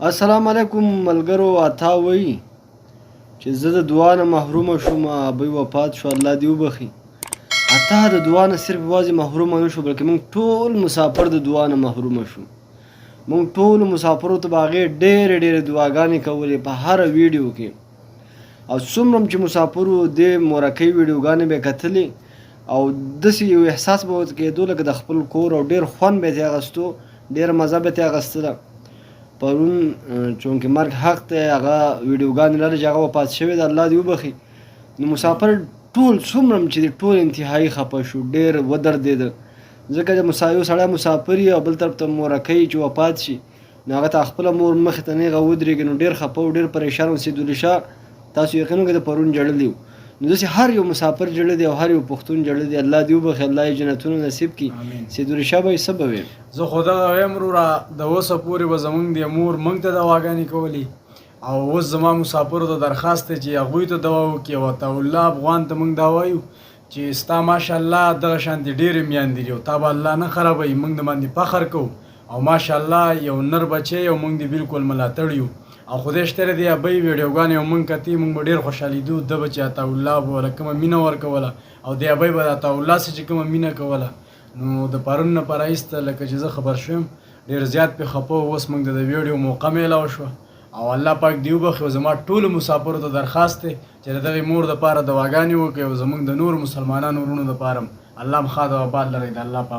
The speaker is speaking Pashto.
السلام علیکم ملګرو. عطا وایي چې زه د دعا نه محرومه شوم، ابۍ وفات شو، الله دې وبخي. عطا د دعا نه صرف یوازې محرومه نه شو، بلکې موږ ټول مسافر د دعا نه محرومه شو. موږ ټولو مسافرو ته به هغې ډېرې ډېرې دعاګانې کولې په هره ویډیو کې، او څومره چې مسافرو دې مورکۍ ویډیوګانې به یې کتلې او داسې یو احساس به ورته کېدو لکه د خپل کور، او ډېر خوند به یې ترې اخیستو، ډېره مزه به یې ترې اخیستله. پرون چونکې مرګ حق دی، هغه ویډیوګانې لري چې هغه وفات شوی دی، الله دې وبخي. نو مسافر ټول څومره چې دی ټول انتهایي خفه شو، ډېر ودردېده، ځکه چې یو سړی مسافر وي او بل طرف ته مورکۍ چې وفات شي، نو هغه ته خپله مور مخې ته نیغه ودرېږي، نو ډېر خفه و، ډېر پریشان و. سیدالشاه تاسو یقین وکړئ د پرون ژړلي وو. نو داسې هر یو مسافر ژړلی دی او هر یو پښتون ژړلی دی. الله دې وبخي، الله یې جنتونه نصیب کړي. سیدالشاه به یې څه به ویل؟ زه خو دغه وایم وروره، د اوسه پورې به زموږ د مور موږ ته دواګانې کولې، او اوس زما مسافرو ته درخواست دی چې هغوی ته دوا وکړي، او عطاالله افغان ته موږ دا وایو چې ستا ماشاءالله دغه شانتې ډېرې میندې دي او تا به الله نه خرابوي. موږ د باندې فخر کوو، او ماشاءالله یو نر بچی او موږ دې بالکل ملاتړ یو، او خدای شته دی ابۍ ویډیوګانې او موږ کتې، موږ به ډېر خوشحالېدو. ده به چې عطاالله به ورله کومه مینه ورکوله، او د ابۍ به د عطاالله سره چې کومه مینه کوله، نو د پرون نه پرایسته لکه چې زه خبر شوم ډېر زیات پې خفه و. اوس موږ ته د ویډیو موقع میلاو شوه، او الله پاک دې وبخي. او زما ټولو مسافرو ته درخواست دی چې د دغې مور دپاره دواګانې وکړئ، او زموږ د نورو مسلمانانو وروڼو دپاره هم الله مخا د وبال لرئ. د الله په